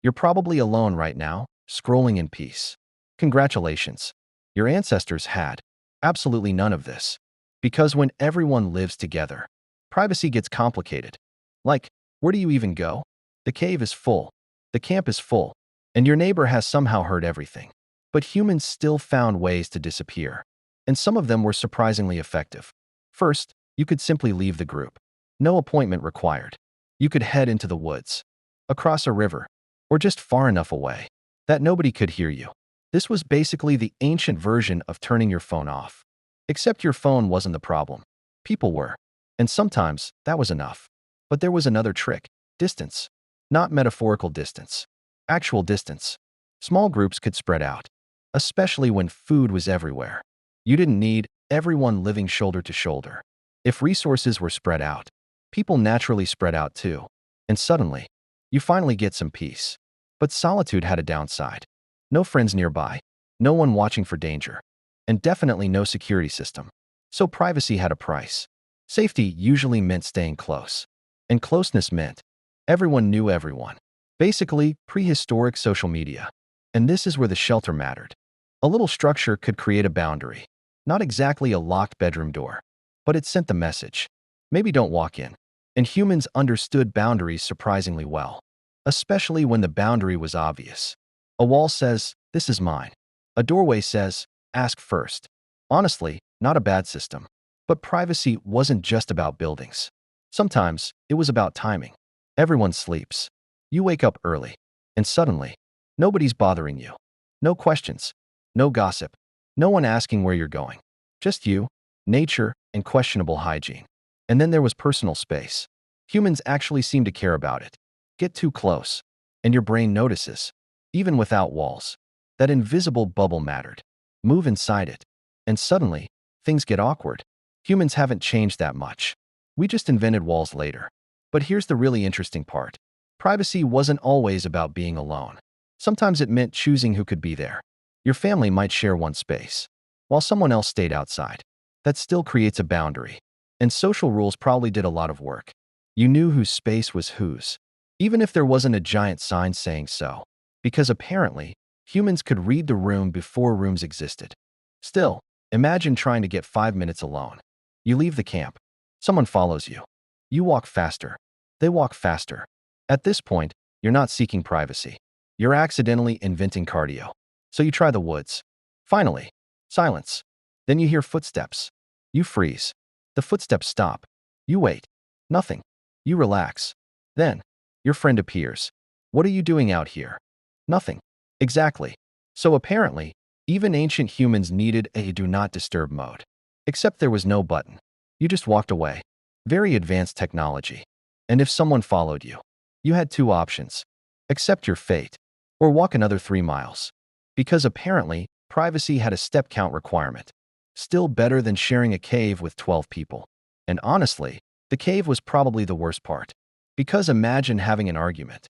You're probably alone right now, scrolling in peace. Congratulations. Your ancestors had absolutely none of this. Because when everyone lives together, privacy gets complicated. Like, where do you even go? The cave is full, the camp is full, and your neighbor has somehow heard everything. But humans still found ways to disappear, and some of them were surprisingly effective. First, you could simply leave the group. No appointment required. You could head into the woods, across a river, or just far enough away that nobody could hear you. This was basically the ancient version of turning your phone off. Except your phone wasn't the problem. People were. And sometimes that was enough. But there was another trick. Distance. Not metaphorical distance. Actual distance. Small groups could spread out, especially when food was everywhere. You didn't need everyone living shoulder to shoulder. If resources were spread out, people naturally spread out too. And suddenly, you finally get some peace. But solitude had a downside. No friends nearby, no one watching for danger, and definitely no security system. So privacy had a price. Safety usually meant staying close. And closeness meant everyone knew everyone. Basically, prehistoric social media. And this is where the shelter mattered. A little structure could create a boundary. Not exactly a locked bedroom door, but it sent the message. Maybe don't walk in. And humans understood boundaries surprisingly well, especially when the boundary was obvious. A wall says, "This is mine." A doorway says, "Ask first." Honestly, not a bad system. But privacy wasn't just about buildings. Sometimes it was about timing. Everyone sleeps. You wake up early, and suddenly, nobody's bothering you. No questions, no gossip, no one asking where you're going. Just you, nature, and questionable hygiene. And then there was personal space. Humans actually seem to care about it. Get too close, and your brain notices, even without walls, that invisible bubble mattered. Move inside it, and suddenly, things get awkward. Humans haven't changed that much. We just invented walls later. But here's the really interesting part. Privacy wasn't always about being alone. Sometimes it meant choosing who could be there. Your family might share one space, while someone else stayed outside. That still creates a boundary. And social rules probably did a lot of work. You knew whose space was whose, even if there wasn't a giant sign saying so. Because apparently, humans could read the room before rooms existed. Still, imagine trying to get 5 minutes alone. You leave the camp. Someone follows you. You walk faster. They walk faster. At this point, you're not seeking privacy. You're accidentally inventing cardio. So you try the woods. Finally, silence. Then you hear footsteps. You freeze. The footsteps stop. You wait. Nothing. You relax. Then, your friend appears. What are you doing out here? Nothing. Exactly. So apparently, even ancient humans needed a do not disturb mode. Except there was no button. You just walked away. Very advanced technology. And if someone followed you, you had two options. Accept your fate, or walk another 3 miles. Because apparently, privacy had a step count requirement. Still better than sharing a cave with 12 people. And honestly, the cave was probably the worst part. Because imagine having an argument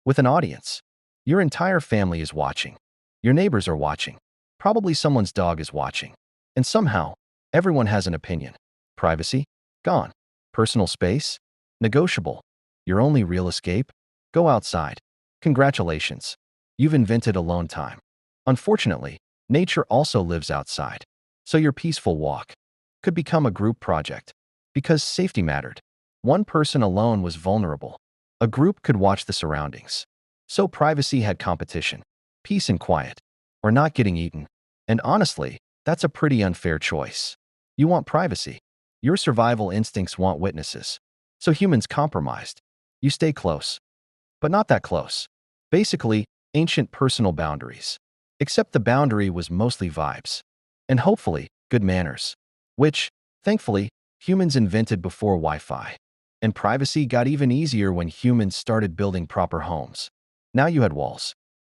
with an audience. Your entire family is watching. Your neighbors are watching. Probably someone's dog is watching. And somehow, everyone has an opinion. Privacy? Gone. Personal space? Negotiable. Your only real escape? Go outside. Congratulations. You've invented alone time. Unfortunately, nature also lives outside. So your peaceful walk could become a group project. Because safety mattered. One person alone was vulnerable. A group could watch the surroundings. So privacy had competition. Peace and quiet. Or not getting eaten. And honestly, that's a pretty unfair choice. You want privacy. Your survival instincts want witnesses. So humans compromised. You stay close. But not that close. Basically, ancient personal boundaries. Except the boundary was mostly vibes. And hopefully, good manners. Which, thankfully, humans invented before Wi-Fi. And privacy got even easier when humans started building proper homes. Now you had walls,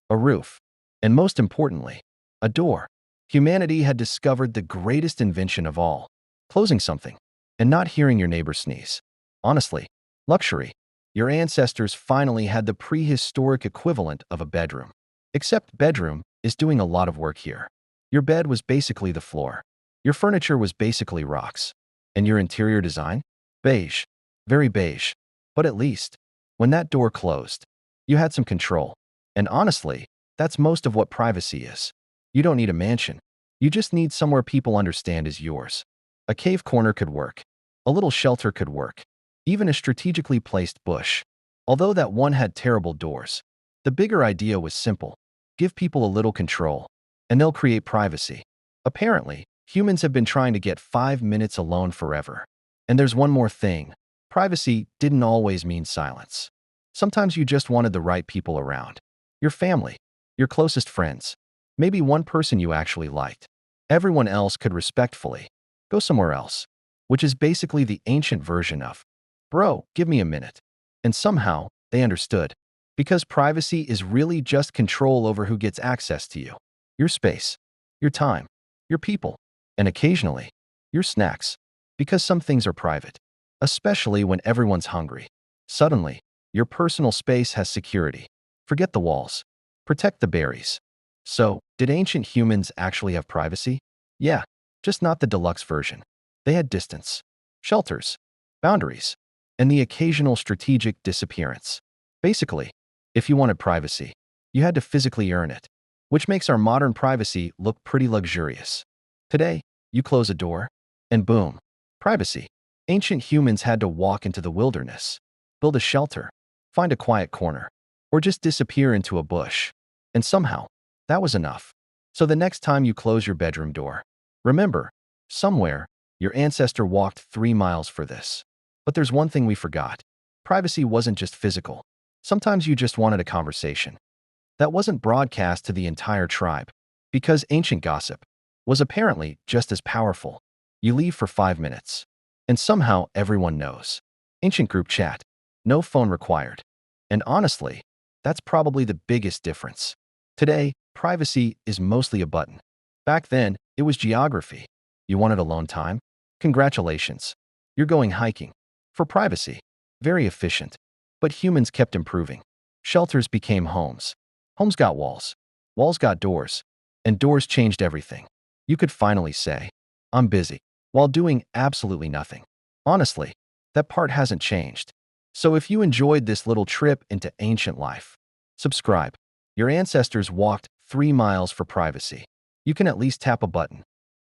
a roof, and most importantly, a door. Humanity had discovered the greatest invention of all. Closing something, and not hearing your neighbor sneeze. Honestly, luxury. Your ancestors finally had the prehistoric equivalent of a bedroom. Except bedroom is doing a lot of work here. Your bed was basically the floor. Your furniture was basically rocks. And your interior design? Beige. Very beige. But at least, when that door closed, you had some control. And honestly, that's most of what privacy is. You don't need a mansion. You just need somewhere people understand is yours. A cave corner could work. A little shelter could work. Even a strategically placed bush. Although that one had terrible doors. The bigger idea was simple. Give people a little control, and they'll create privacy. Apparently, humans have been trying to get 5 minutes alone forever. And there's one more thing. Privacy didn't always mean silence. Sometimes you just wanted the right people around. Your family, your closest friends, maybe one person you actually liked. Everyone else could respectfully go somewhere else, which is basically the ancient version of, bro, give me a minute. And somehow, they understood. Because privacy is really just control over who gets access to you. Your space, your time, your people, and occasionally, your snacks. Because some things are private, especially when everyone's hungry. Suddenly, your personal space has security. Forget the walls. Protect the berries. So, did ancient humans actually have privacy? Yeah, just not the deluxe version. They had distance, shelters, boundaries, and the occasional strategic disappearance. Basically, if you wanted privacy, you had to physically earn it, which makes our modern privacy look pretty luxurious. Today, you close a door, and boom, privacy. Ancient humans had to walk into the wilderness, build a shelter, find a quiet corner, or just disappear into a bush. And somehow, that was enough. So the next time you close your bedroom door, remember, somewhere, your ancestor walked 3 miles for this. But there's one thing we forgot. Privacy wasn't just physical. Sometimes you just wanted a conversation that wasn't broadcast to the entire tribe, because ancient gossip was apparently just as powerful. You leave for 5 minutes, and somehow everyone knows. Ancient group chat, no phone required. And honestly, that's probably the biggest difference. Today, privacy is mostly a button. Back then, it was geography. You wanted alone time? Congratulations. You're going hiking. For privacy, very efficient. But humans kept improving. Shelters became homes. Homes got walls. Walls got doors. And doors changed everything. You could finally say, I'm busy, while doing absolutely nothing. Honestly, that part hasn't changed. So if you enjoyed this little trip into ancient life, subscribe. Your ancestors walked 3 miles for privacy. You can at least tap a button.